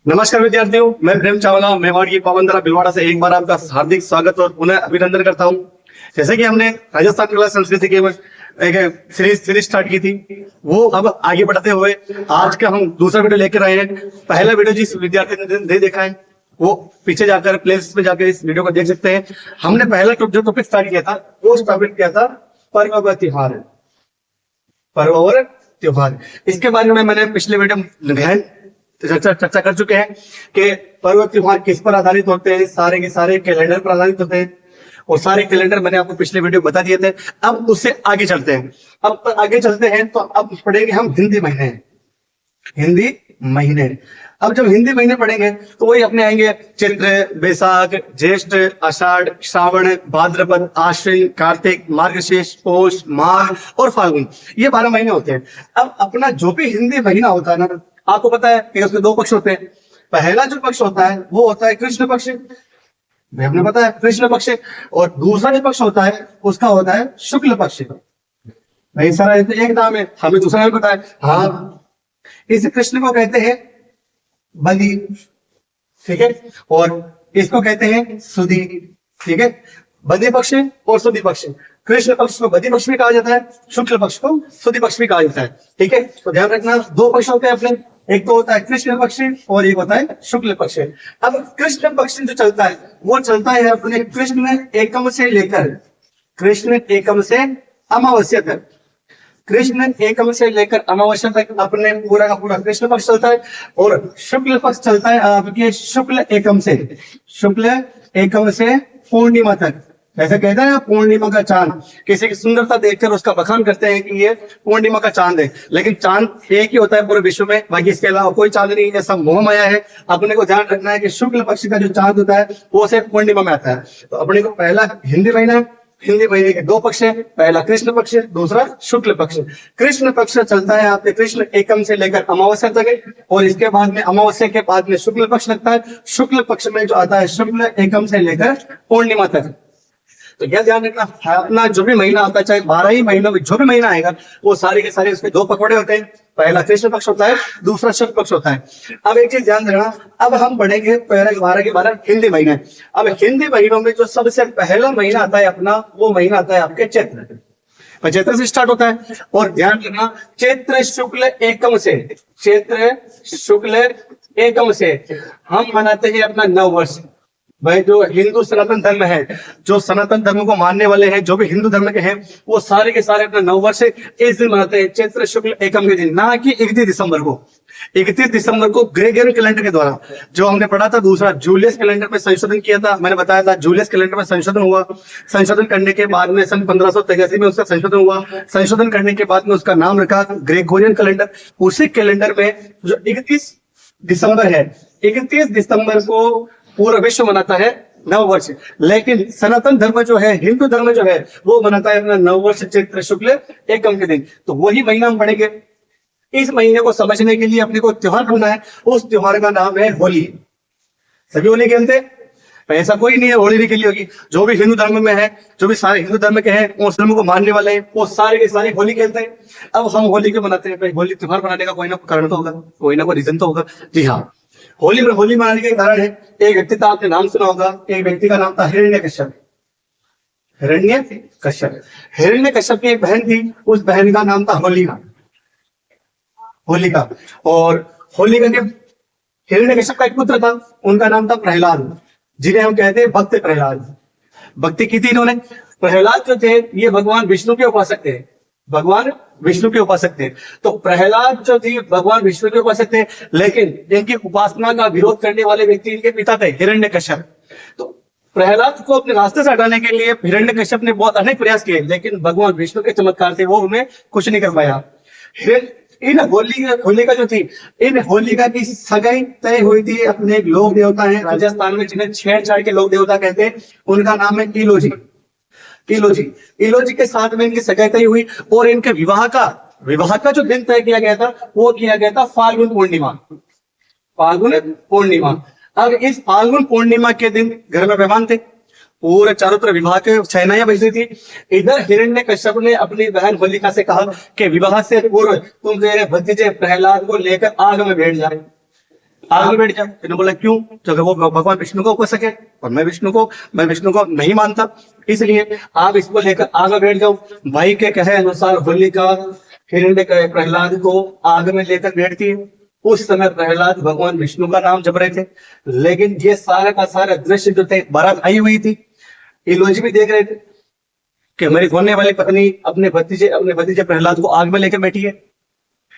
नमस्कार विद्यार्थियों, मैं प्रेम चावला मेवाड़ की पावनधारा भिलवाड़ा से एक बार आपका हार्दिक स्वागत और पुनः अभिनंदन करता हूं। जैसे कि हमने राजस्थान कला संस्कृति के एक सीरीज स्टार्ट की थी, वो अब आगे बढ़ते हुए आज का हम दूसरा वीडियो लेकर आए हैं। पहला वीडियो जिस विद्यार्थी ने नहीं देखा है वो पीछे जाकर प्लेलिस्ट में जाकर इस वीडियो को देख सकते हैं। हमने पहला जो टॉपिक स्टार्ट किया था वो टॉपिक किया था पर्व व त्योहार। पर्व और त्योहार, इसके बारे में मैंने पिछले वीडियो गहन चर्चा कर चुके हैं कि पर्व त्योहार किस पर आधारित होते हैं। सारे के सारे कैलेंडर पर आधारित होते हैं और सारे कैलेंडर मैंने आपको पिछले वीडियो बता दिए थे। अब उससे आगे चलते हैं। अब आगे चलते हैं तो अब पढ़ेंगे हम हिंदी महीने। हिंदी महीने, अब जब हिंदी महीने पढ़ेंगे तो वही अपने आएंगे चैत्र, बैसाख, ज्येष्ठ, आषाढ़, श्रावण, भाद्रपद, आश्विन, कार्तिक, मार्गशीर्ष, पौष, माघ और फाल्गुन। ये 12 महीने होते हैं। अब अपना जो भी हिंदी महीना होता है ना, आपको पता है कि उसमें 2 पक्ष होते हैं। पहला जो पक्ष होता है वो होता है कृष्ण पक्ष, हमें पता है कृष्ण पक्ष, और दूसरा जो पक्ष होता है उसका होता है शुक्ल पक्ष। भाई सारा एक नाम है, हमें दूसरा नाम पता है। हाँ, इस कृष्ण को कहते हैं बलि, ठीक है, और इसको कहते हैं सुदी, ठीक है। बलि पक्ष और सुदी पक्ष, कृष्ण पक्ष को बलि पक्ष भी कहा जाता है, शुक्ल पक्ष को सुदी पक्ष भी कहा जाता है, ठीक है। तो ध्यान रखना, 2 पक्ष होते हैं अपने, एक तो होता है कृष्ण पक्ष और एक होता है शुक्ल पक्ष। अब कृष्ण पक्ष जो चलता है वो चलता है अपने कृष्ण एकम से लेकर कृष्ण एकम से अमावस्या तक। कृष्ण एकम से लेकर अमावस्या तक अपने पूरा का पूरा कृष्ण पक्ष चलता है, और शुक्ल पक्ष चलता है आपके शुक्ल एकम से पूर्णिमा तक। ऐसे कहते हैं पूर्णिमा का चांद, किसी की सुंदरता देखकर उसका बखान करते हैं कि ये पूर्णिमा का चांद है, लेकिन चांद एक ही होता है पूरे विश्व में, बाकी इसके अलावा कोई चांद नहीं है, सब मोह माया है। अपने को ध्यान रखना है कि शुक्ल पक्ष का जो चांद होता है वो सिर्फ पूर्णिमा में आता है। तो अपने को पहला हिंदी महीना, हिंदी महीने के 2 पक्ष है, पहला कृष्ण पक्ष, दूसरा शुक्ल पक्ष। कृष्ण पक्ष चलता है आपके कृष्ण एकम से लेकर अमावस्या तक, और इसके बाद में अमावस्या के बाद में शुक्ल पक्ष लगता है। शुक्ल पक्ष में जो आता है शुक्ल एकम से लेकर पूर्णिमा तक। तो यह ध्यान रखना, अपना जो भी महीना आता है, चाहे 12 ही महीनों में जो भी महीना आएगा वो सारे के सारे उसके 2 पखवाड़े होते हैं। पहला कृष्ण पक्ष होता है, दूसरा शुक्ल पक्ष होता है। अब एक चीज ध्यान रखना, अब हम पढ़ेंगे 12 के 12 हिंदी महीने। अब हिंदी महीनों में जो सबसे पहला महीना आता है अपना, वो महीना आता है आपके चैत्र। चैत्र से स्टार्ट होता है, और ध्यान रखना चैत्र शुक्ल एकम से, चैत्र शुक्ल एकम से हम मनाते हैं अपना नव वर्ष। भाई जो हिंदू सनातन धर्म है, जो सनातन धर्म को मानने वाले हैं, जो भी हिंदू धर्म के हैं, वो सारे के सारे अपना नव वर्ष इस दिन मनाते हैं, चैत्र शुक्ल एकम के दिन, ना कि 31 दिसंबर को। 31 दिसंबर को ग्रेगोरियन कैलेंडर के द्वारा, जो हमने पढ़ा था दूसरा जूलियस कैलेंडर में संशोधन किया था, मैंने बताया था जूलियस कैलेंडर में संशोधन हुआ। संशोधन करने के बाद में सन 1583 में उसका संशोधन हुआ। संशोधन करने के बाद में उसका नाम रखा ग्रेगोरियन कैलेंडर। उसी कैलेंडर में जो 31 दिसंबर है, 31 दिसंबर को पूरा विश्व मनाता है नव वर्ष, लेकिन सनातन धर्म जो है, हिंदू धर्म जो है, वो मनाता है अपना नव वर्ष चैत्र शुक्ल एकम के दिन। तो वही महीना हम पढ़ेंगे। इस महीने को समझने के लिए अपने को त्योहार ढूंढना है, उस त्योहार का नाम है होली। सभी होली खेलते हैं? ऐसा कोई नहीं है होली नहीं खेली होगी। जो भी हिंदू धर्म में है, जो भी सारे हिंदू धर्म के हैं, उस धर्म को मानने वाले हैं, वो सारे के सारे होली खेलते हैं। अब हम होली क्यों मनाते हैं? होली त्योहार मनाने का कोई ना कोई कारण तो होगा, कोई ना कोई रीजन तो होगा। जी हाँ, होली मनाने का कारण है, एक व्यक्ति का आपने नाम सुना होगा, एक व्यक्ति का नाम था हिरण्यकश्यप। हिरण्यकश्यप की एक बहन थी, उस बहन का नाम था होलिका। और होलिका के हिरण्यकश्यप का एक पुत्र था, उनका नाम था प्रहलाद, जिन्हें हम कहते हैं भक्त प्रहलाद। भक्ति की थी इन्होंने। प्रहलाद जो थे ये भगवान विष्णु के उपासक थे, भगवान विष्णु के उपासक थे। तो प्रहलाद जो थी भगवान विष्णु के उपासक थे, लेकिन इनकी उपासना का विरोध करने वाले व्यक्ति इनके पिता थे हिरण्यकश्यप। तो प्रहलाद को अपने रास्ते से हटाने के लिए हिरण्यकश्यप ने बहुत अनेक प्रयास किए, लेकिन भगवान विष्णु के चमत्कार थे, वो उन्हें कुछ नहीं कर पाया। इन होलिका जो थी, इन होलिका की सगाई तय हुई थी अपने एक लोक देवता है राजस्थान में, जिन्हें छेड़छाड़ के लोक देवता कहते हैं, उनका नाम है इलोजी। इलोजी के साथ में इनकी सगाई तय हुई, और इनके विवाह का जो दिन तय किया गया था वो किया गया था फाल्गुन पूर्णिमा। अब इस फाल्गुन पूर्णिमा के दिन घर में मेहमान थे, पूरे चारों तरफ विवाह के शहनाइयां बज रही थी। इधर हिरण्यकश्यप ने अपनी बहन होलिका से कहा कि विवाह से पूर्व तुम मेरे भतीजे प्रहलाद को लेकर आग में बैठ जाए। आगे बैठ जा। इन्होंने बोला क्यों? तो वो भगवान विष्णु को उपासक है और मैं विष्णु को नहीं मानता, इसलिए आप इसको लेकर आगे बैठ जाओ। भाई के कहे अनुसार होलिका हिरण्य कहे प्रहलाद को आग में लेकर बैठती है। उस समय प्रहलाद भगवान विष्णु का नाम जप रहे थे, लेकिन ये सारा का सारा दृश्य जो थे, बारात आई हुई थी, इलोजी भी देख रहे थे कि मेरी होने वाली पत्नी अपने भतीजे प्रहलाद को आग में लेकर बैठी है।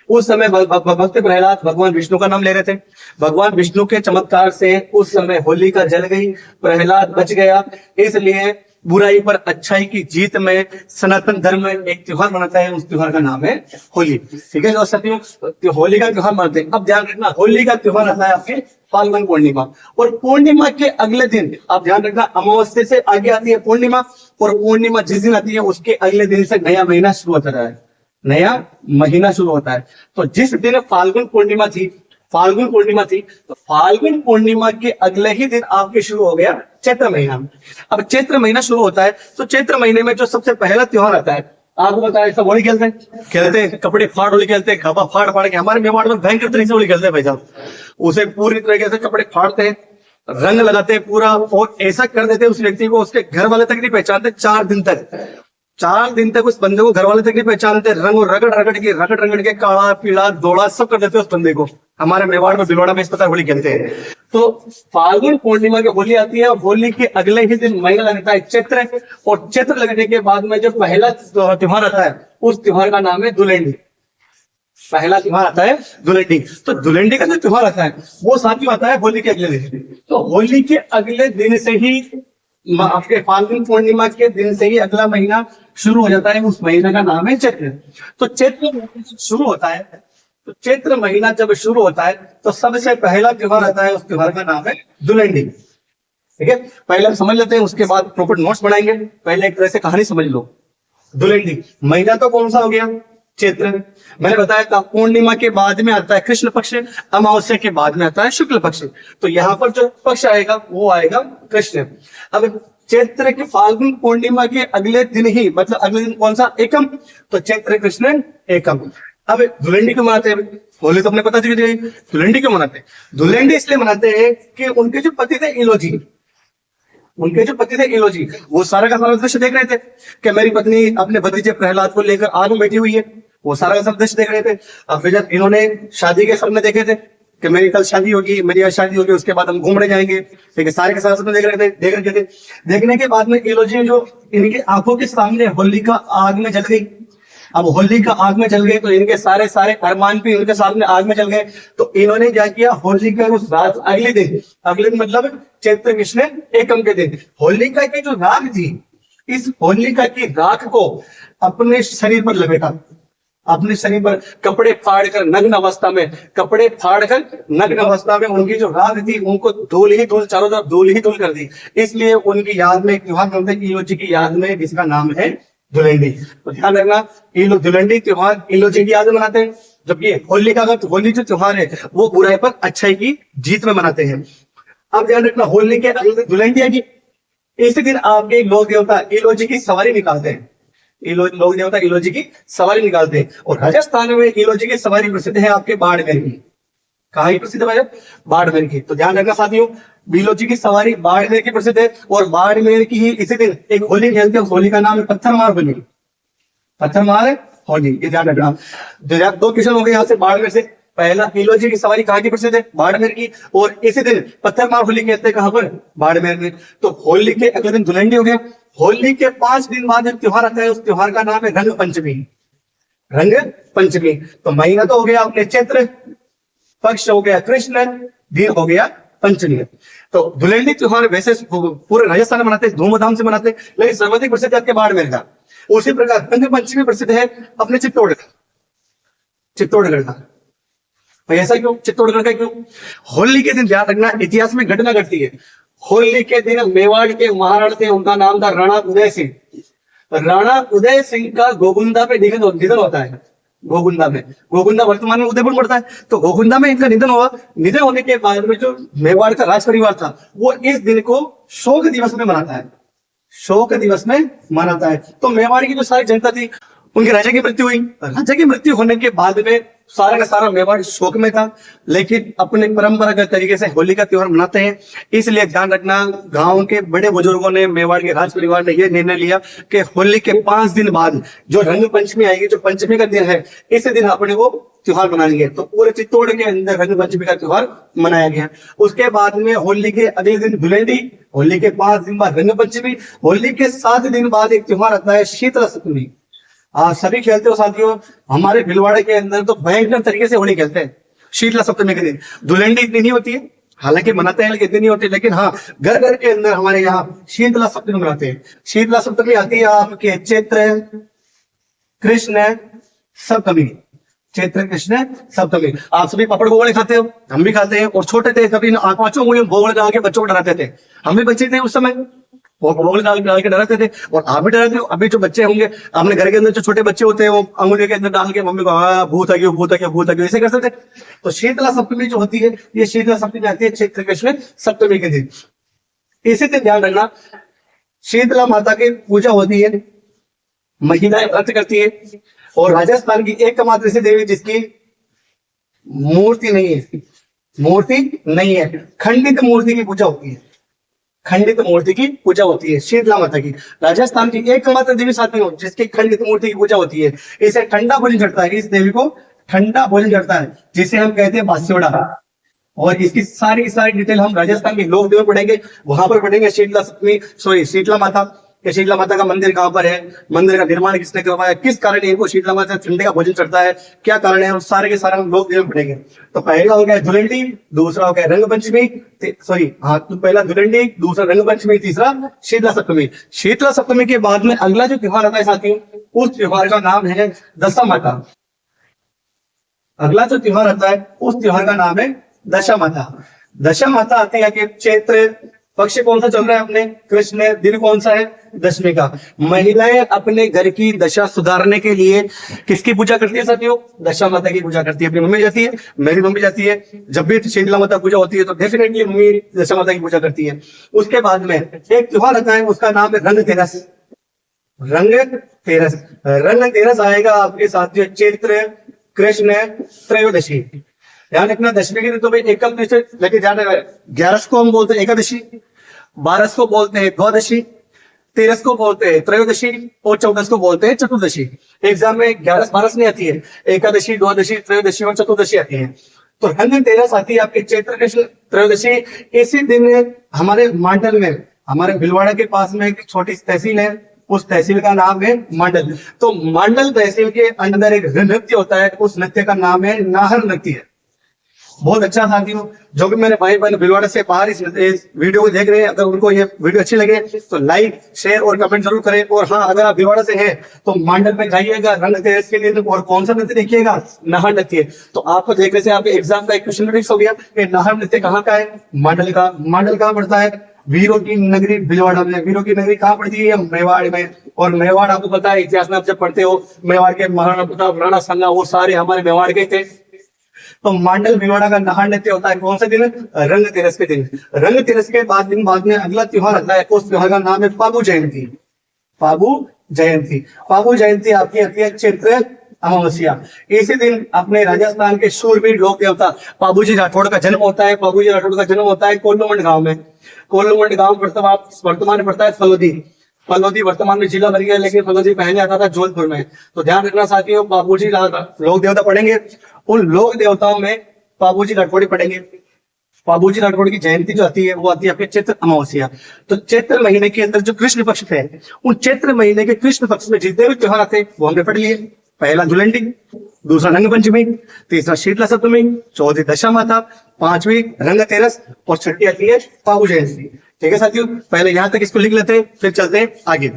उस समय भक्त प्रहलाद भगवान विष्णु का नाम ले रहे थे। भगवान विष्णु के चमत्कार से उस समय होलिका जल गई, प्रहलाद बच गया। इसलिए बुराई पर अच्छाई की जीत में सनातन धर्म में एक त्योहार मनाता है, उस त्योहार का नाम है होली। ठीक है, और साथियों होली का त्योहार मनाते हैं। अब ध्यान रखना, होली का त्योहार आता है आपके फाल्गुन पूर्णिमा, और पूर्णिमा के अगले दिन आप ध्यान रखना, अमावस्या से आगे आती है पूर्णिमा, और पूर्णिमा जिस दिन आती है उसके अगले दिन से नया महीना शुरू होता है, नया महीना शुरू होता है। तो जिस दिन फाल्गुन पूर्णिमा थी, तो फाल्गुन पूर्णिमा के अगले ही दिन आपके शुरू हो गया चैत्र महीना। अब चैत्र महीना शुरू होता है, तो चैत्र महीने में जो सबसे पहला त्योहार आता है, आपको पता है सब होली खेलते हैं, कपड़े फाड़ होली खेलते हैं, घाबा फाड़ के। हमारे मेवाड़ में भयंकर तरीके से होली खेलते हैं भाई साहब, उसे पूरी तरीके से कपड़े फाड़ते हैं, रंग लगाते हैं पूरा, और ऐसा कर देते हैं उस व्यक्ति को उसके घर वाले तक नहीं पहचानते। 4 दिन तक उस बंदे को घर वाले तक नहीं पहचानते। रंग और रगड़ के काला पीला दोड़ा सब कर देते हैं उस बंदे को। हमारे मेवाड़ में बिलवाड़ा में इस प्रकार होली खेलते हैं। तो फाल्गुन पूर्णिमा की होली आती है, और होली के अगले ही दिन महीना लगता है चैत्र, और चैत्र लगने के बाद में जो पहला त्योहार आता है उस त्योहार का नाम है धुलेंडी। पहला त्योहार आता है धुलेंडी। तो धुलेंडी का जो त्योहार आता है वो साथियों आता है होली के अगले दिन। तो होली के अगले दिन से ही आपके फाल्गुन पूर्णिमा के दिन से ही अगला महीना शुरू हो जाता है, उस महीने का नाम है चैत्र। तो चैत्र शुरू होता है, तो चैत्र महीना जब शुरू होता है तो सबसे पहला त्योहार आता है, उस त्योहार का नाम है धुलेंडी। ठीक है, पहले हम समझ लेते हैं, उसके बाद प्रॉपर नोट्स बनाएंगे। पहले एक तरह से कहानी समझ लो। धुलेंडी महीना तो कौन सा हो गया? चैत्र। मैंने बताया था पूर्णिमा के बाद में आता है कृष्ण पक्ष, अमावस्या के बाद में आता है शुक्ल पक्ष। तो यहाँ पर जो पक्ष आएगा वो आएगा कृष्ण। अब चैत्र के फाल्गुन पूर्णिमा के अगले दिन ही, मतलब अगले दिन कौन सा? एकम। तो चैत्र कृष्ण एकम। अब धुलेंडी क्यों मनाते हैं? होली तो अपने पता चली गई, धुलेंडी क्यों मनाते हैं? धुलेंडी इसलिए मनाते हैं कि उनके जो पति थे इलोजी, वो सारा का सारा दृश्य देख रहे थे कि मेरी पत्नी अपने भतीजे प्रहलाद को लेकर आग में बैठी हुई है। वो सारा का सब दृश्य देख रहे थे। अब फिर जब इन्होंने शादी के सपने देखे थे कि मेरी कल शादी होगी, मेरी आज शादी होगी, उसके बाद हम घूमने जाएंगे, ठीक है, सारे के सारे सपने देख रहे थे। देखने के बाद में इलोजी जो इनकी आंखों के सामने होलिका आग में जल गई। अब होलिका आग में जल गई तो इनके सारे अरमान भी उनके सामने आग में जल गए। तो इन्होंने क्या किया, होलिका उस रात अगले दिन मतलब चैत्र कृष्ण एकम के दिन होलिका की जो राख थी, इस होलिका की राख को अपने शरीर पर लपेटा, अपने शरीर पर कपड़े फाड़कर नग्न अवस्था में उनकी जो राख थी उनको धूल ही धूल, चारों तरफ धूल ही धूल कर दी। इसलिए उनकी याद में एक त्योहार मनाते हैं इलोजी की याद में, जिसका नाम है धुलेंडी। तो ध्यान रखना, ये लोग धुलेंडी त्योहार इलोजी की याद में मनाते हैं, जबकि होली जो त्योहार है वो बुराई पर अच्छाई की जीत में मनाते हैं। अब ध्यान रखना, होली के धुलेंडी की इसी दिन आपके लोक देवता इलोजी की सवारी निकालते हैं। लोक देवता इलोजी की सवारी निकालते हैं, और राजस्थान में इलोजी की सवारी प्रसिद्ध है आपके बाड़मेर की। कहाँ प्रसिद्ध है? बाड़मेर की। तो ध्यान रखना साथियों, इलोजी की सवारी बाड़मेर की प्रसिद्ध है, और बाड़मेर की ही इसी दिन एक होली खेलते हैं, उस होली का नाम है पत्थरमार होली। पत्थरमार होली, ये ध्यान रखना। 2 क्वेश्चन हो गए यहाँ से बाड़मेर से। पहला, इलोजी की सवारी कहाँ की प्रसिद्ध है? बाड़मेर की, और इसी दिन पत्थरमार होली कहते हैं कहाँ पर? बाड़मेर में। तो होली के अगले दिन धुलेंडी हो गया। होली के 5 दिन बाद एक त्योहार आता है, उस त्योहार का नाम है रंग पंचमी। तो महीना तो हो गया अपने चैत्र, पक्ष हो गया कृष्ण, दिन हो गया पंचमी। तो धुलेंडी त्योहार वैसे पूरे राजस्थान में मनाते हैं, धूमधाम से मनाते हैं, लेकिन सर्वाधिक प्रसिद्ध आपके बाड़मेर का। उसी प्रकार रंग पंचमी प्रसिद्ध है अपने चित्तौड़गढ़ का। ऐसा क्यों? चित्तौड़गढ़ का क्यों? होली के दिन ध्यान रखना, इतिहास में घटना घटती है। होली के दिन मेवाड़ के महाराणा थे, उनका नाम था राणा उदय सिंह। राणा उदय सिंह का गोगुंदा पे निधन होता है। गोगुंदा वर्तमान में उदयपुर पड़ता है। तो गोगुंदा में इनका निधन हुआ। निधन होने के बाद में जो मेवाड़ का राज परिवार था वो इस दिन को शोक दिवस में मनाता है। तो मेवाड़ की जो सारी जनता थी उनके राजा की मृत्यु हुई। राजा की मृत्यु होने के बाद में सारा का सारा मेवाड़ शोक में था, लेकिन अपने परंपरागत तरीके से होली का त्योहार मनाते हैं। इसलिए ध्यान रखना, गांव के बड़े बुजुर्गों ने, मेवाड़ के राज परिवार ने यह निर्णय लिया कि होली के 5 दिन बाद जो रंग पंचमी आएगी, जो पंचमी का दिन है, इस दिन अपने वो त्योहार मनाएंगे। तो पूरे चित्तौड़ के अंदर रंग पंचमी का त्योहार मनाया गया। उसके बाद में होली के अगले दिन धुलेंडी, होली के 5 दिन बाद रंग पंचमी, होली के 7 दिन बाद एक त्योहार आता है शीतला सप्तमी। आप सभी खेलते हो साथियों, हमारे भिलवाड़े के अंदर तो भयंकर तरीके से होली खेलते हैं शीतला सप्तमी के दिन। धुलेंडी इतनी नहीं होती है, हालांकि मनाते हैं लेकिन इतनी नहीं होती, लेकिन हाँ घर घर के अंदर हमारे यहाँ शीतला सप्तमी मनाते हैं। शीतला सप्तमी आती है आपके चैत्र कृष्ण सप्तमी, चैत्र कृष्ण सप्तमी। आप सभी पापड़ भोगले खाते हो, हम भी खाते हैं। और छोटे थे कभी 5 उंगलियों भोगले डाल के बच्चों को डराते थे, हम भी बच्चे थे उस समय, वो भोगले डाल के डराते थे, और आप भी डराते हो। अभी जो बच्चे होंगे, अपने घर के अंदर जो छोटे बच्चे होते हैं, वो अंगुली के अंदर डाल के मम्मी को भूत आ गया, भूत आ गया, भूत आ गया, ऐसे करते थे। तो शीतला सप्तमी जो होती है, ये शीतला सप्तमी आती है चैत्र कृष्ण सप्तमी के दिन। इसी दिन ध्यान रखना, शीतला माता की पूजा होती है, महिलाएं व्रत करती है। और राजस्थान की एकमात्र ऐसी देवी जिसकी मूर्ति नहीं है, मूर्ति नहीं है, खंडित मूर्ति की पूजा होती है, खंडित मूर्ति की पूजा होती है शीतला माता की। राजस्थान की एकमात्र देवी साथियों जिसकी खंडित मूर्ति की पूजा होती है। इसे ठंडा भोजन चढ़ता है, इस देवी को ठंडा भोजन चढ़ता है, जिसे हम कहते हैं बास्योड़ा। और इसकी सारी डिटेल हम राजस्थान के लोक देव पढ़ेंगे, वहां पर पढ़ेंगे शीतला सप्तमी, सॉरी शीतला माता, कि शीतला माता का मंदिर कहां पर है, मंदिर का निर्माण किसने करवाया, किस कारण इनको शीतला माता ठंडे का भोजन चढ़ता है, क्या कारण है, सारे के सारे हम लोक देव पढ़ेंगे। तो पहला हो गया धुलेंडी, दूसरा हो गया रंग पंचमी, सॉरी हाँ, तो पहला धुलेंडी, दूसरा रंग पंचमी, तीसरा शीतला सप्तमी। शीतला सप्तमी के बाद में अगला जो त्योहार आता है साथियों, उस त्योहार का नाम है दशा माता। अगला जो त्योहार आता है उस त्योहार का नाम है दशा माता। दशा माता आती है कि चैत्र पक्ष कौन सा चल रहा है अपने, कृष्ण, दिन कौन सा है, दशमी का। महिलाएं अपने घर की दशा सुधारने के लिए किसकी पूजा करती है साथियों, दशा माता की पूजा करती है। अपनी मम्मी जाती है, मेरी मम्मी जाती है, जब भी शीतला माता पूजा होती है तो डेफिनेटली मम्मी दशा माता की पूजा करती है। उसके बाद में एक त्योहार आता है, उसका नाम है रंग तेरस। रंग तेरस, रंग तेरस आएगा आपके साथियों चैत्र कृष्ण त्रयोदशी। ध्यान रखना, दशमी के दिन तो भाई एकम लेके ध्यान रखना। 11 को हम बोलते हैं एकादशी, 12 को बोलते हैं द्वादशी, 13 को बोलते हैं त्रयोदशी, और 14 को बोलते हैं चतुर्दशी। एग्जाम में 11-12 नहीं आती है, एकादशी, द्वादशी, त्रयोदशी और चतुर्दशी आती है। तो रंग तेरस आती है आपके चैत्र कृष्ण त्रयोदशी। इसी दिन हमारे मांडल में, हमारे भिलवाड़ा के पास में एक छोटी तहसील है, उस तहसील का नाम है मांडल। तो मांडल तहसील के अंदर एक नृत्य होता है, उस नृत्य का नाम है नाहर नृत्य। बहुत अच्छा साथियों, जो भी मेरे भाई बहन भिलवाड़ा से बाहर इस वीडियो को देख रहे हैं, अगर उनको ये वीडियो अच्छी लगे तो लाइक, शेयर और कमेंट जरूर करें। और हाँ, अगर आप भिलवाड़ा से हैं तो मांडल में जाइएगा रंग तेरस के दिन, और कौन सा नृत्य देखिएगा, नाहर नृत्य। तो आपको देखने से आपके एग्जाम का एक क्वेश्चन फिक्स हो गया कि नाहर नृत्य कहाँ का है, मांडल का। मांडल कहाँ पड़ता है, वीरों की नगरी भिलवाड़ा में। वीरों की नगरी कहाँ पड़ती है, मेवाड़ में। और मेवाड़ आपको पता है, इतिहास में आप जब पढ़ते हो, मेवाड़ के महाराणा प्रताप, राणा संगा, वो सारे हमारे मेवाड़ के थे। तो मांडल भिलवाड़ा का नाहर नृत्य होता है कौन से दिन, रंग तेरस के दिन। रंग तेरस के बाद में अगला त्योहार आता है, उस त्योहार का नाम है पाबू जयंती। पाबू जयंती, पाबू जयंती आपकी आती है चैत्र अमावस्या। इसी दिन अपने राजस्थान के शूरवीर लोक देवता पाबूजी राठौड़ का जन्म होता है। पाबूजी राठौड़ का जन्म होता है कोल्लूमंड गांव में। कोल्लूमंड गांव वर्तमान में पड़ता है फलोदी। फलोदी वर्तमान में जिला बन गया, लेकिन फलोदी पहले आता था जोधपुर में। तो ध्यान रखना साथियों, पाबूजी लोक देवता पढ़ेंगे, उन लोक देवताओं में पाबूजी राठौड़ी पढ़ेंगे। पाबूजी राठौड़ की जयंती जो आती है वो आती है आपके चैत्र अमावस्या। तो चैत्र महीने के अंदर जो कृष्ण पक्ष थे, उन चैत्र महीने के कृष्ण पक्ष में जितने भी त्योहार आते वो हमने पढ़ लिए। पहला धुलंडी, दूसरा रंग पंचमी, तीसरा शीतला सप्तमी, चौथी दशा माता, पांचवी रंग तेरस, और छठी आती है पाबू जयंती। ठीक है साथियों, पहले यहां तक इसको लिख लेते हैं, फिर चलते हैं आगे।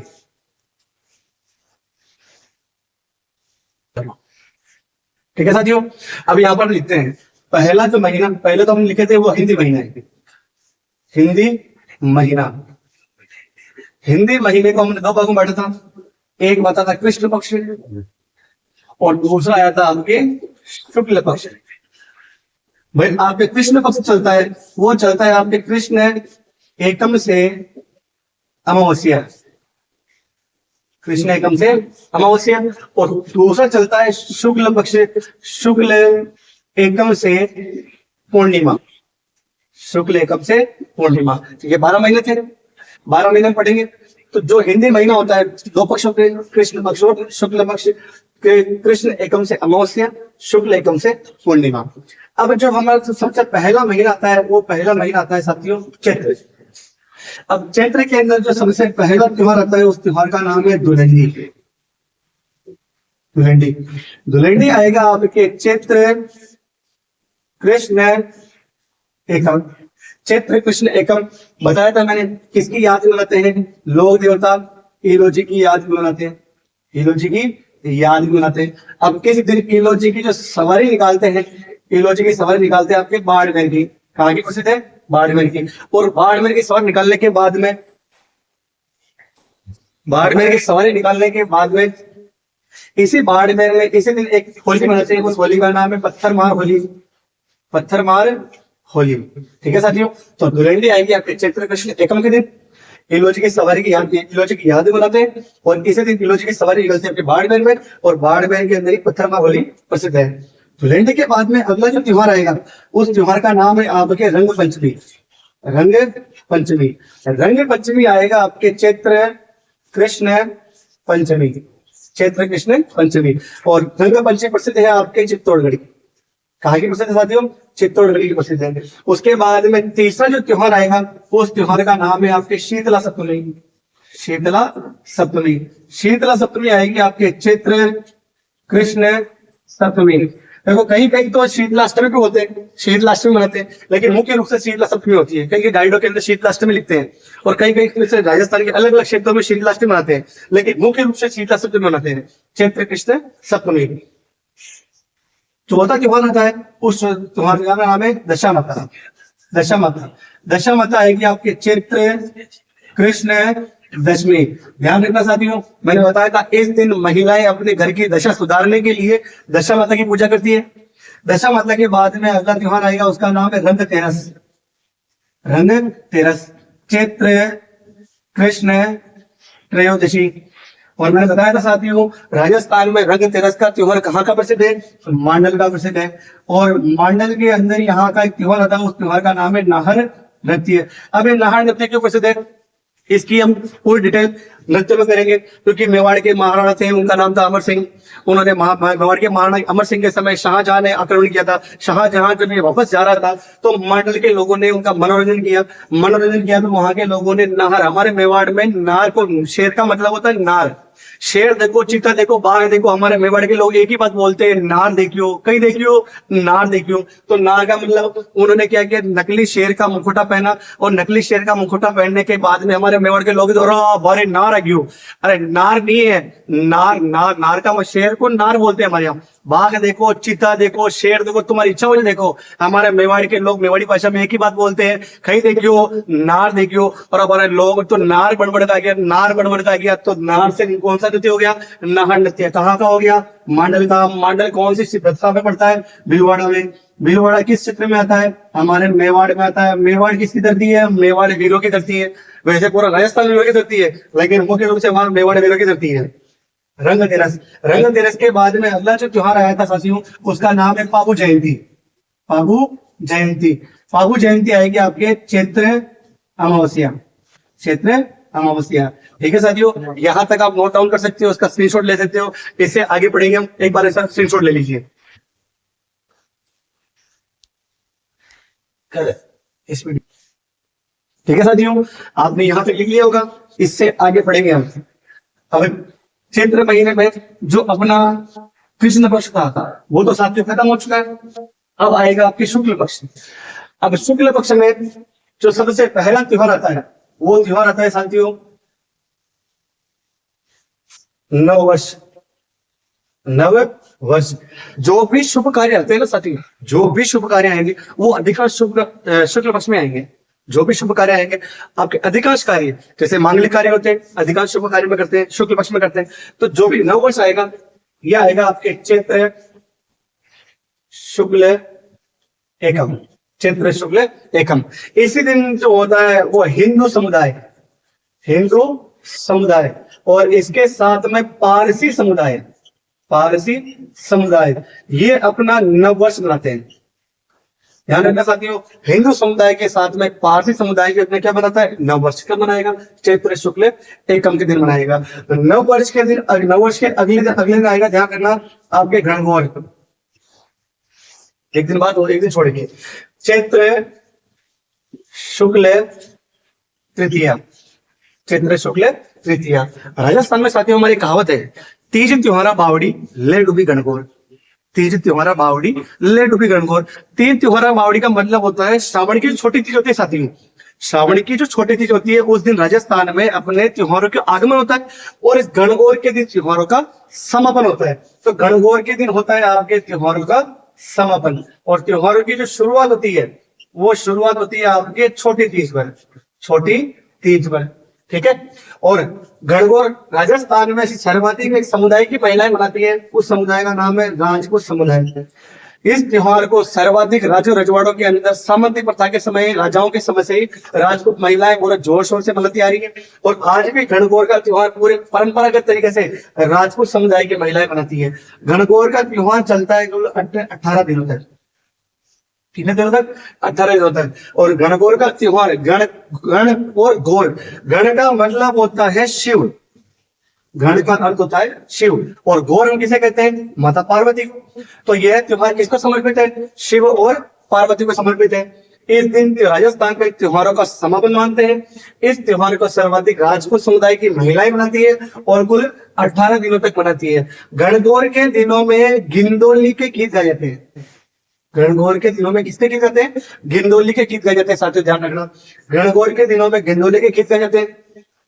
ठीक है साथियों, अब यहां पर लिखते हैं पहला जो महीना, पहले तो हम लिखे थे वो हिंदी महीना है। हिंदी महीना, हिंदी महीने को हमने 2 भागों में बांटा था। एक बांटा था कृष्ण पक्ष और दूसरा आया था आपके शुक्ल पक्ष। भाई आपके कृष्ण पक्ष चलता है, वो चलता है आपके कृष्ण एकम से अमावस्या। कृष्ण एकम से अमावस्या, और दूसरा चलता है शुक्ल पक्ष, शुक्ल एकम से पूर्णिमा, शुक्ल एकम से पूर्णिमा। ये 12 महीने थे, 12 महीने पढ़ेंगे। तो जो हिंदी महीना होता है, दो पक्ष होते हैं, कृष्ण पक्ष और शुक्ल पक्ष। कृष्ण एकम से अमावस्या, शुक्ल एकम से पूर्णिमा। अब जो हमारा सबसे पहला महीना आता है, वो पहला महीना आता है साथियों चैत्र। अब चैत्र के अंदर जो सबसे पहला त्योहार आता है, उस त्योहार का नाम है धुलंडी। धुलंडी, धुलंडी आएगा आपके चैत्र कृष्ण एकम। चैत्र कृष्ण एकम बताया था मैंने, किसकी याद में मनाते हैं? लोक देवता ईलो जी की याद में मनाते हैं, ईलो जी की याद में मनाते हैं। अब किस दिन ईलो जी की जो सवारी निकालते हैं, ईलो जी की सवारी निकालते हैं आपके बाड़मेर की। कहाँ की प्रसिद्ध है? बाड़मेर की। और बाड़मेर की सवारी निकालने के बाद में, बाड़मेर की सवारी निकालने के बाद में इसी बाड़मेर में इसी दिन एक होली मनाते हैं। उस होली का नाम है पत्थर मार होली, पत्थर मार होली। ठीक है साथियों, तो धुलंडी आएगी आपके चैत्र कृष्ण एकम के दिन। इलोजी की सवारी की याद, इलोजी की याद बनाते हैं, और इसी दिन इलोजी की सवारी निकलती है आपके बाड़मेर में, और बाड़मेर के अंदर ही पत्थर मार होली प्रसिद्ध है। धुलंडी के बाद में अगला जो त्योहार आएगा, उस त्योहार का नाम है आपके रंग पंचमी। रंग पंचमी, रंग पंचमी आएगा आपके चैत्र कृष्ण पंचमी, चैत्र कृष्ण पंचमी। और रंग पंचमी प्रसिद्ध है आपके चित्तौड़गढ़। कहाँ की प्रसिद्ध है साथियों? चित्तौड़गढ़ की प्रसिद्ध है। उसके बाद में तीसरा जो त्योहार आएगा, उस त्योहार का नाम है आपके शीतला सप्तमी। शीतला सप्तमी, शीतला सप्तमी आएगी आपके चैत्र कृष्ण सप्तमी। देखो कहीं कहीं तो शीतलाष्टमी भी होते हैं, शीतलाष्टमी मनाते हैं, लेकिन मुख्य रूप से शीतला सप्तमी होती है। कहीं कहीं गाइडों के अंदर शीतलाष्टमी लिखते हैं, और कहीं कहीं राजस्थान के अलग अलग क्षेत्रों में शीतलाष्टमी मनाते हैं, लेकिन मुख्य रूप से शीतला सप्तमी मनाते हैं, चैत्र कृष्ण सप्तमी। चौथा त्योहार आता है, उस त्योहार का नाम है दशामाता। दशामाता, दशामाता आएगी आपके चैत्र कृष्ण दशमी। ध्यान रखना साथियों, मैंने बताया था इस दिन महिलाएं अपने घर की दशा सुधारने के लिए दशा माता की पूजा करती है। दशा माता के बाद में अगला त्योहार आएगा, उसका नाम है रंग तेरस। रंग तेरस, चैत्र कृष्ण त्रयोदशी। और मैंने बताया था साथियों, राजस्थान में रंग तेरस का त्योहार कहाँ का प्रसिद्ध है? मांडल का प्रसिद्ध है। और मांडल के अंदर यहाँ का एक त्योहार आता है, उस त्योहार का नाम है नाहर नृत्य। अब ये नाहर नृत्य क्यों प्रसिद्ध है, इसकी हम पूरी डिटेल नृत्य में करेंगे। क्योंकि मेवाड़ के महाराणा थे, उनका नाम था अमर सिंह। उन्होंने मेवाड़ के महाराणा अमर सिंह के समय शाहजहां ने आक्रमण किया था। शाहजहां जब ये वापस जा रहा था, तो मंडल के लोगों ने उनका मनोरंजन किया। मनोरंजन किया तो वहां के लोगों ने नार, हमारे मेवाड़ में नार को, शेर का मतलब होता है नार। शेर देखो, चीता देखो, बाघ देखो, हमारे मेवाड़ के लोग एक ही बात बोलते हैं, नार देखियो, कहीं देखियो, नार देखियो। तो नार का मतलब उन्होंने क्या किया, नकली शेर का मुखौटा पहना, और नकली शेर का मुखौटा पहनने के बाद में हमारे मेवाड़ के लोग बारे नार आ गयो। अरे नार नहीं है, नार नार नार का, शेर को नार बोलते हैं हमारे यहाँ। बाघ देखो, चीता देखो, शेर देखो, तुम्हारी इच्छा हो देखो। हमारे मेवाड़ के लोग मेवाड़ी भाषा में एक ही बात बोलते हैं, कहीं देखियो, नार देखियो। और हमारे लोग तो नार बड़बड़ता गया, नार बड़बड़ता गया। तो नार से कौन सा नृत्य हो गया? नाहर नृत्य। कहाँ का हो गया? मांडल का। मांडल कौन सी प्रथा में पड़ता है? भीलवाड़ा में। भीलवाड़ा किस क्षेत्र में आता है? हमारे मेवाड़ में आता है। मेवाड़ किसकी धरती है? मेवाड़ वीरों की धरती है। वैसे पूरा राजस्थान वीरों की धरती है, लेकिन मुख्य रूप से वहां मेवाड़ वीरों की धरती है। रंग तेरस, रंग तेरस के बाद में अगला जो त्योहार आया था साथियों, उसका नाम है पाबू जयंती। पाबू जयंती, पाबू जयंती आएगी आपके चैत्र अमावस्या, चैत्र अमावस्या। ठीक है साथियों, यहां तक आप नोट डाउन कर सकते हो, उसका स्क्रीनशॉट ले सकते हो। इससे आगे पढ़ेंगे हम, एक बार ऐसा स्क्रीनशॉट ले लीजिए इस वीडियो। ठीक है साथियों, आपने यहां तक लिख लिया होगा, इससे आगे पढ़ेंगे हम। अब चैत्र महीने में जो अपना कृष्ण पक्ष था वो तो साथियों खत्म हो चुका है। अब आएगा आपके शुक्ल पक्ष। अब शुक्ल पक्ष में जो सबसे पहला त्योहार आता है, वो त्योहार आता है साथियों नव वर्ष। नव वर्ष, जो भी शुभ कार्य आते हैं ना साथियों, जो भी शुभ कार्य आएंगे वो अधिकांश शुक्ल पक्ष में आएंगे। जो भी शुभ कार्य आएंगे, आपके अधिकांश कार्य, जैसे मांगलिक कार्य होते हैं, अधिकांश शुभ कार्य में करते हैं, शुक्ल पक्ष में करते हैं। तो जो भी नव वर्ष आएगा, यह आएगा आपके चैत्र शुक्ल एकम, चैत्र शुक्ल एकम। इसी दिन जो होता है वो हिंदू समुदाय, हिंदू समुदाय, और इसके साथ में पारसी समुदाय, पारसी समुदाय ये अपना नव वर्ष मनाते हैं। ध्यान रखना साथियों, हिंदू समुदाय के साथ में पारसी समुदाय के अपने क्या मनाता है, नव वर्ष कब मनाएगा, चैत्र शुक्ल एकम के दिन मनाएगा। तो नव वर्ष के दिन, नव वर्ष के अगले दिन आएगा, ध्यान रखना आपके गणगौर, एक दिन बाद, एक दिन छोड़ेंगे, चैत्र शुक्ल तृतीया, चैत्र शुक्ल तृतीया। राजस्थान में साथियों हमारी कहावत है, तीज त्योहारा बावड़ी ले डूबी गणगौर, तीज त्योहारा बावड़ी ले डूबी गणगौर। तीज त्योहारा बावड़ी का मतलब होता है श्रावण की छोटी तीज होती है साथियों, श्रावण की जो छोटी तीज होती है उस दिन राजस्थान में अपने त्योहारों के आगमन होता है, और इस गणगौर के दिन त्योहारों का समापन होता है। तो गणगौर के दिन होता है आपके त्योहारों का समापन, और त्योहारों की जो शुरुआत होती है वो शुरुआत होती है आपके छोटी तीज पर, छोटी तीज पर, ठीक है। और गणगौर राजस्थान में ऐसी सर्वाधिक एक समुदाय की महिलाएं मनाती है, उस समुदाय का नाम है राजपूत समुदाय। इस त्योहार को सर्वाधिक राजो रजवाड़ों के अंदर सामंती प्रथा के समय, राजाओं के समय से ही राजपूत महिलाएं पूरे जोर शोर से मनाती आ रही है, और आज भी गणगौर का त्योहार पूरे परंपरागत तरीके से राजपूत समुदाय की महिलाएं मनाती है। गणगौर का त्योहार चलता है 18 दिनों तक, कितने दिनों तक, 18 दिनों तक। और गणगौर का त्योहार, गण और गौर, गण का मतलब होता है शिव, गण का अर्थ होता है शिव, और गौर हम किसे कहते हैं, माता पार्वती को। तो यह त्योहार किसको समर्पित है, शिव और पार्वती को समर्पित है। इस दिन राजस्थान के त्योहारों का समापन मानते हैं। इस त्योहार को सर्वाधिक राजपूत समुदाय की महिलाएं मनाती है, और कुल 18 दिनों तक मनाती है। गणगौर के दिनों में गिंदोली के गीत गाए जाते हैं, गणगौर के दिनों में किसके गीत गाते हैं, गिंदोली के गीत गाए जाते हैं साथियों, ध्यान रखना, गणगौर के दिनों में गिंदोली के गीत गाए जाते हैं।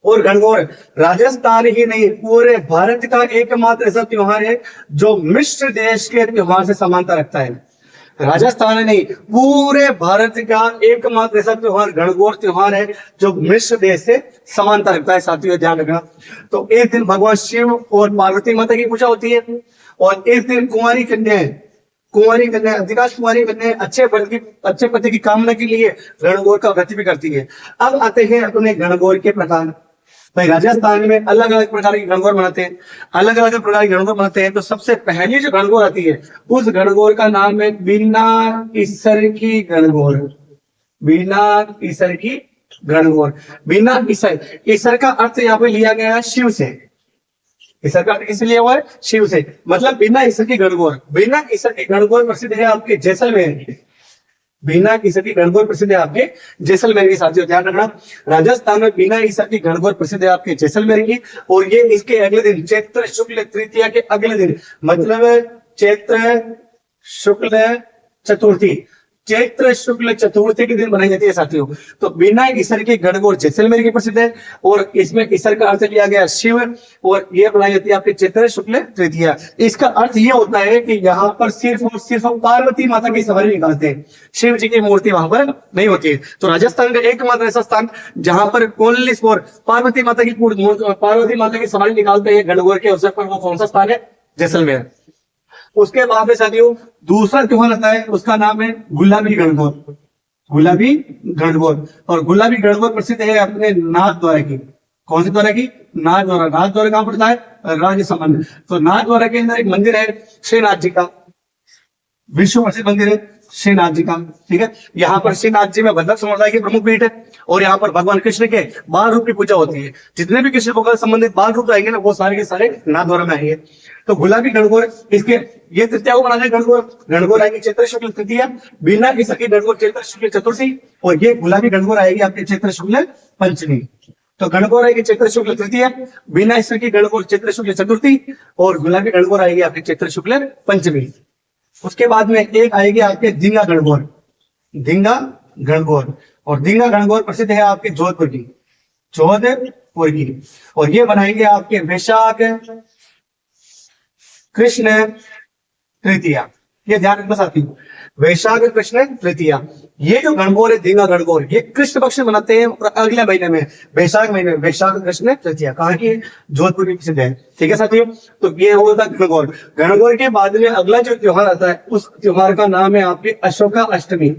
और गणगौर राजस्थान ही नहीं पूरे भारत का एकमात्र ऐसा त्योहार है जो मिश्र देश के त्योहार से समानता रखता है। राजस्थान नहीं, पूरे भारत का एकमात्र ऐसा त्योहार गणगौर त्योहार है जो मिश्र देश से समानता रखता है साथियों, ध्यान रखना। तो इस दिन भगवान शिव और पार्वती माता की पूजा होती है, और इस दिन कुंवारी कन्या अधिकांश कुंवारी कन्या अच्छे पति की कामना के लिए गणगौर का व्रत भी करती है। अब आते हैं अपने गणगौर के प्रकार। भाई राजस्थान में अलग अलग प्रकार की गणगौर मनाते हैं, अलग अलग प्रकार की गणगौर मनाते हैं। तो सबसे पहली जो गणगौर आती है उस गणगौर का नाम है बिना ईसर की गणगौर, बिना ईसर की गणगौर। बिना ईसर का अर्थ यहाँ पे लिया गया है शिव से, ईसर का अर्थ किससे लिया हुआ है, शिव से, मतलब बिना ईसर की गणगौर। बिना ईसर की गणगौर प्रसिद्ध है आपके जैसलमेर की, बिना ईसर की गणगौर प्रसिद्ध है आपके जैसलमेर की साथियों, ध्यान रखना। राजस्थान में बिना ईसर की गणगौर प्रसिद्ध है आपके जैसलमेर की, और ये इसके अगले दिन चैत्र शुक्ल तृतीया के अगले दिन, मतलब चैत्र शुक्ल चतुर्थी, चैत्र शुक्ल चतुर्थी के दिन बनाई जाती है साथियों। तो बिना ईसर की गणगौर जैसलमेर की प्रसिद्ध है, और इसमें ईसर का अर्थ लिया गया शिव, और ये बनाई जाती है आपके चैत्र शुक्ल तृतीया। इसका अर्थ ये होता है कि यहाँ पर सिर्फ और सिर्फ पार्वती माता की सवारी निकालते हैं, शिव जी की मूर्ति वहां पर नहीं होती है। तो राजस्थान का एकमात्र ऐसा स्थान जहां पर ओनली फॉर पार्वती माता की सवारी निकालते हैं गणगौर के अवसर पर, वो कौन सा स्थान है, जैसलमेर। उसके बाद में साथियों दूसरा त्योहार आता है, उसका नाम है गुलाबी गणगौर, गुलाबी गणगौर। और गुलाबी गणगौर प्रसिद्ध है अपने नाथद्वारा की, कौन से द्वारा की, नाथद्वारा। नाथद्वारा कहां पड़ता है, राजसमंद। तो नाथद्वारा के अंदर एक मंदिर है श्रीनाथ जी का, विश्व प्रसिद्ध मंदिर है श्रीनाथ जी का, ठीक है। यहाँ पर श्रीनाथ जी में बंधक समुदाय की प्रमुख पीठ है, और यहाँ पर भगवान कृष्ण के बाल रूप की पूजा होती है। जितने भी कृष्ण भगवान संबंधित बाल रूप आएंगे ना, वो सारे के सारे नाथद्वारा में आएंगे। तो गुलाबी गणगौर, इसके ये तृतीया को बनाने गणगौर आएगी चैत्र शुक्ल तृतीया, बिना ईसर की गणगौर चैत्र शुक्ल चतुर्थी, और ये गुलाबी गणगौर आएगी आपके चैत्र शुक्ल पंचमी। तो गणगौर आएगी चैत्र शुक्ल तृतीया, बिना ईसर की गणगौर चैत्र शुक्ल चतुर्थी, और गुलाबी गणगौर आएगी आपके चैत्र शुक्ल पंचमी। उसके बाद में एक आएगी आपके धींगा गणगौर, धींगा गणगौर। और धींगा गणगौर प्रसिद्ध है आपके जोधपुर की, जोधपुर की, और ये बनाएंगे आपके वैशाख कृष्ण तृतीया। ये ध्यान रखना साथियों, वैशाख कृष्ण तृतीया। ये जो गणगौर है धींगा गणगौर, ये कृष्ण पक्ष में मनाते हैं, और अगले महीने में वैशाख महीने में वैशाख कृष्ण तृतीया, कहाँ की, जोधपुर की प्रसिद्ध है, ठीक है साथियों। तो ये होता गणगौर। गणगौर के बाद में अगला जो त्योहार आता है उस त्योहार का नाम है आपके अशोका अष्टमी,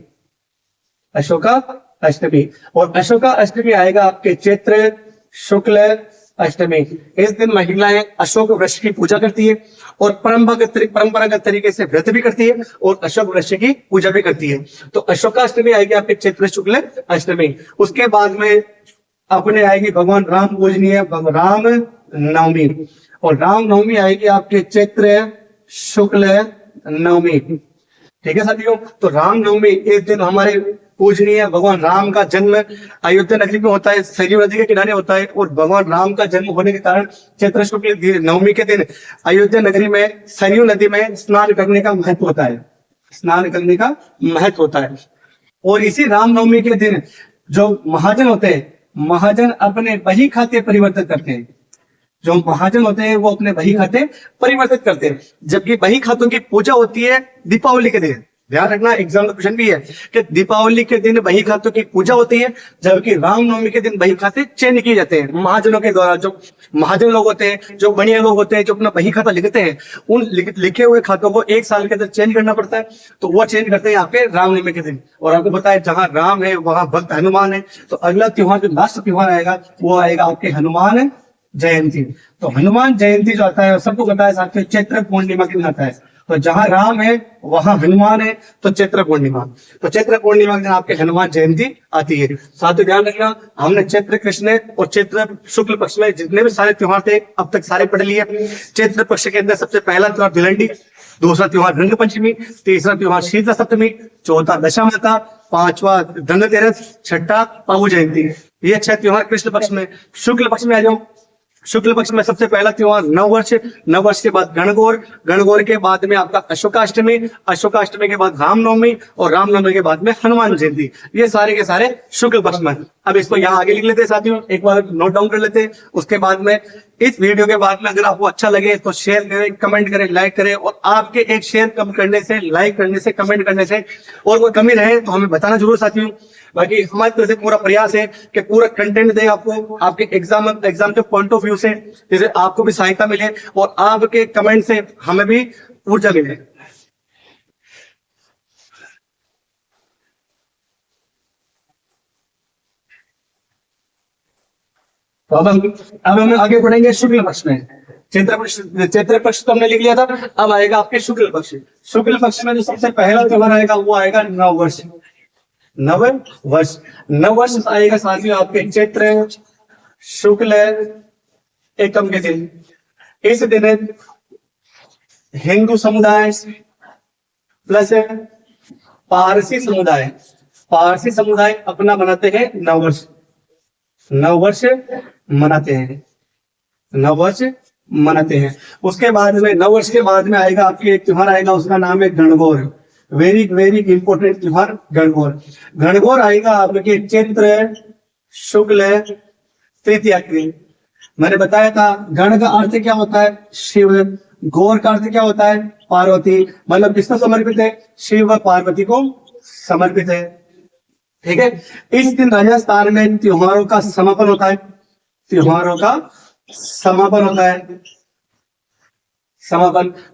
अशोका अष्टमी। और अशोका अष्टमी आएगा आपके चैत्र शुक्ल अष्टमी। इस दिन महिलाएं अशोक वृक्ष की पूजा करती है और परंपरागत तरीके से व्रत भी करती है और अशोक वृक्ष की पूजा भी करती है। तो अशोकाष्टमी आएगी आपके चैत्र शुक्ल अष्टमी। उसके बाद में अपने आएगी भगवान राम पूजनीय राम नवमी, और राम नवमी आएगी आपके चैत्र शुक्ल नवमी। ठीक है साथियों, तो राम नवमी इस दिन हमारे पूजनीय भगवान राम का जन्म अयोध्या नगरी में होता है, सरयू नदी के किनारे होता है, और भगवान राम का जन्म होने के कारण चैत्र शुक्ल नवमी के दिन अयोध्या नगरी में सरयू नदी में स्नान करने का महत्व होता है, स्नान करने का महत्व होता है। और इसी राम नवमी के दिन जो महाजन होते हैं, महाजन अपने बही खाते परिवर्तित करते हैं। जो महाजन होते हैं वो अपने बही खाते परिवर्तित करते हैं, जबकि बही खातों की पूजा होती है दीपावली के दिन। ध्यान रखना, एग्जाम में क्वेश्चन भी है कि दीपावली के दिन बही खातों की पूजा होती है, जबकि रामनवमी के दिन बही खाते चेंज किए जाते हैं महाजनों के द्वारा। जो महाजन लोग होते हैं, जो बढ़िया लोग होते हैं, जो अपना बही खाता लिखते हैं, उन लिखे हुए खातों को एक साल के अंदर चेंज करना पड़ता है, तो वो चेंज करते हैं यहाँ पे रामनवमी के दिन। और आपको पता है जहां राम है वहां भक्त हनुमान है, तो अगला त्योहार जो लास्ट त्योहार आएगा वो आएगा आपके हनुमान जयंती। तो हनुमान जयंती जो आता है सबको पता है साथियों चैत्र पूर्णिमा के दिन आता है। तो जहां राम है वहां हनुमान है, तो चैत्र पूर्णिमा, तो चैत्र पूर्णिमा के दिन आपके हनुमान जयंती आती है। साथियों ध्यान रखना, हमने चैत्र कृष्ण और चैत्र शुक्ल पक्ष में जितने भी सारे त्योहार थे अब तक सारे पढ़ लिए। चैत्र पक्ष के अंदर सबसे पहला त्योहार भिलंडी, दूसरा त्योहार रंग पंचमी, तीसरा त्योहार शीतला सप्तमी, चौथा दशामाता, पांचवा धनतेरस, छठा पाहु जयंती। ये 6 त्योहार कृष्ण पक्ष में। शुक्ल पक्ष में आ जाओ, शुक्ल पक्ष में सबसे पहला त्योहार नववर्ष, नववर्ष के बाद गणगौर, गणगौर के बाद में आपका अशोकाष्टमी, अशोकाष्टमी के बाद रामनवमी, और रामनवमी के बाद में हनुमान जयंती। ये सारे के सारे शुक्ल पक्ष में। अब इसको यहाँ आगे लिख लेते हैं साथियों, एक बार नोट डाउन कर लेते हैं। उसके बाद में इस वीडियो के बाद में अगर आपको अच्छा लगे तो शेयर करें, कमेंट करें, लाइक करें, और आपके एक शेयर कम करने से, लाइक करने से, कमेंट करने से और कोई कमी रहे तो हमें बताना जरूर साथियों। बाकी हमारी तरफ से पूरा प्रयास है कि पूरा कंटेंट दें आपको, आपके एग्जाम के पॉइंट ऑफ व्यू से, जैसे आपको भी सहायता मिले और आपके कमेंट से हमें भी ऊर्जा मिले। तो अब हम आगे बढ़ेंगे शुक्ल पक्ष में। चैत्र पक्ष तो हमने लिख लिया था, अब आएगा आपके शुक्ल पक्ष। शुक्ल पक्ष में जो सबसे पहला त्योहार आएगा वो आएगा नववर्ष। नववर्ष आएगा साथियों आपके चैत्र शुक्ल एकम के दिन। इस दिन हिंदू समुदाय प्लस पारसी समुदाय अपना मनाते हैं नववर्ष मनाते हैं। उसके बाद में नववर्ष के बाद में आएगा आपके एक त्योहार आएगा, उसका नाम है गणगौर। वेरी वेरी इंपोर्टेंट त्योहार गणगौर आएगा आपके चैत्र शुक्ल तृतीया के दिन। मैंने बताया था गण का अर्थ क्या होता है, शिव। गौर का अर्थ क्या होता है, पार्वती। मतलब किसको समर्पित है, शिव व पार्वती को समर्पित है। ठीक है, इस दिन राजस्थान में त्योहारों का समापन होता है।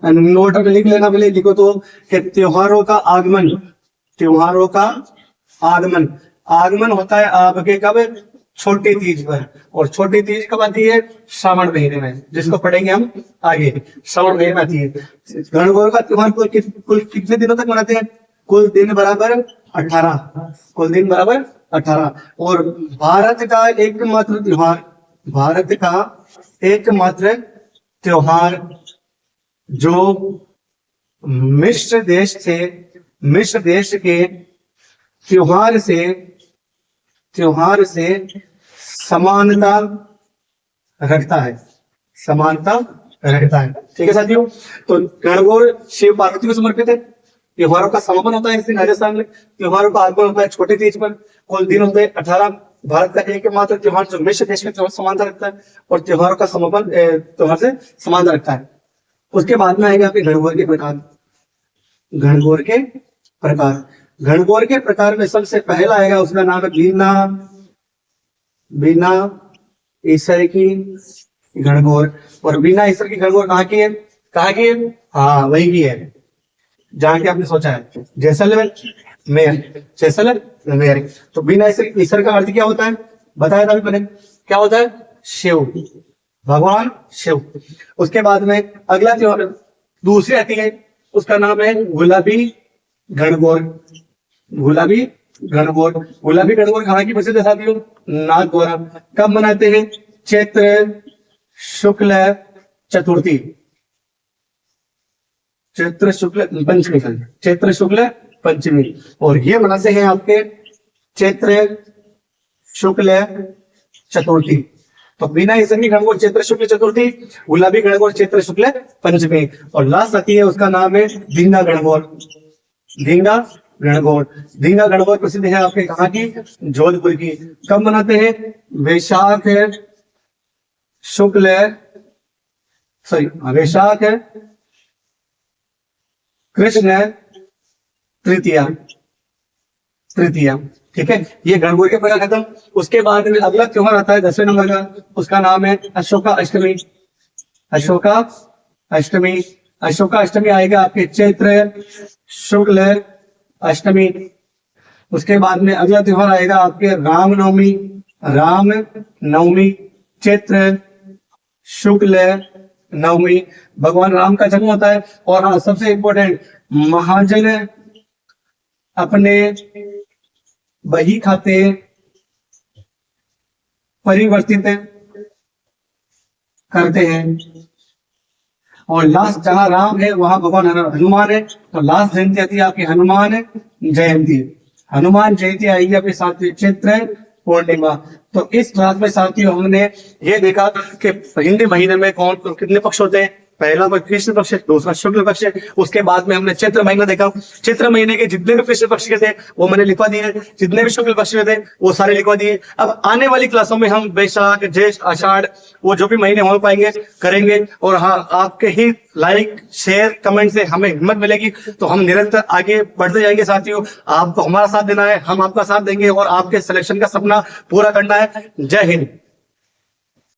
नोट में लिख लेना, पहले लिखो तो कि त्योहारों का आगमन होता है आपके कब, छोटी तीज पर। और छोटी तीज कब आती है, श्रावण महीने में, जिसको पढ़ेंगे हम आगे। श्रावण महीने में आती है। गणगौर का त्योहार कुल कितने दिनों तक मनाते हैं, कुल दिन बराबर 18। और भारत का एकमात्र त्योहार जो मिस्र देश के त्योहार से समानता रखता है। ठीक है साथियों, तो गणगौर शिव पार्वती को समर्पित है। त्योहारों का समापन होता है इस दिन राजस्थान में। त्योहारों का आगमन होता है छोटी तीज पर। कुल दिन होते हैं 18। भारत का एकमात्र त्योहार जो मिश्र देश के त्योहार समानता रखता है और त्योहारों का समापन त्योहार से समानता रखता है। उसके बाद में आएगा आपके गणगौर के प्रकार में सबसे पहला आएगा, उसका नाम है बिना ईश्वर की गणगौर। और बिना ईश्वर की गणगौर कहाँ की है, हाँ वही की है जहाँ की आपने सोचा है, जैसलमेर। तो बिना ईश्वर का अर्थ क्या होता है, बताया था अभी मैंने, क्या होता है, शिव। भगवान शिव। उसके बाद में अगला त्योहार दूसरी आती है, उसका नाम है गुलाबी गणगौर। गुलाबी गणगौर, गुलाबी गणगौर कहाँ की प्रसिद्ध है साथियों? नागौर। कब मनाते हैं? चैत्र शुक्ल चतुर्थी, चैत्र शुक्ल पंचमी, चैत्र शुक्ल पंचमी। और ये मनाते हैं आपके चैत्र शुक्ल चतुर्थी। तो बिना इसकी गणगौर चैत्र शुक्ल चतुर्थी, गुलाबी गणगौर चैत्र शुक्ल पंचमी। और लास्ट आती है, उसका नाम है धींगा गणगौर। धींगा गणगौर, धींगा गणगौर प्रसिद्ध है आपके कहाँ की? जोधपुर की। कब मनाते हैं? वैशाख शुक्ल वैशाख कृष्ण तृतीया, तृतीया। ठीक है, ये गणगौर के प्रकार खत्म। उसके बाद में अगला त्योहार आता है 10वें नंबर का, उसका नाम है अशोका अष्टमी। अशोका अष्टमी, अशोका अष्टमी आएगा आपके चैत्र शुक्ल अष्टमी। उसके बाद में अगला त्योहार आएगा आपके रामनवमी। राम नवमी, चैत्र शुक्ल नवमी, भगवान राम का जन्म होता है। और हाँ, सबसे इंपॉर्टेंट, महाजन अपने बही खाते परिवर्तित करते हैं। और लास्ट जहां राम है वहां भगवान हनुमान है, तो लास्ट जयंती आती है आपकी हनुमान जयंती। हनुमान जयंती आएगी आपके साथ चैत्र पूर्णिमा। तो इस क्लास में साथियों हमने ये देखा कि हिंदी महीने में कौन कितने पक्ष होते हैं। पहला कृष्ण पक्ष है, दूसरा शुक्ल पक्ष है। उसके बाद में हमने चैत्र महीना देखा। चैत्र महीने के जितने भी कृष्ण पक्ष के थे वो मैंने लिखवा दिए, जितने भी शुक्ल पक्ष के थे वो सारे लिखवा दिए। अब आने वाली क्लासों में हम वैशाख ज्येष्ठ आषाढ़ वो जो भी महीने हो पाएंगे करेंगे। और हाँ, आपके ही लाइक शेयर कमेंट से हमें हिम्मत मिलेगी, तो हम निरंतर आगे बढ़ते जाएंगे साथियों। आपको हमारा साथ देना है, हम आपका साथ देंगे और आपके सिलेक्शन का सपना पूरा करना है। जय हिंद।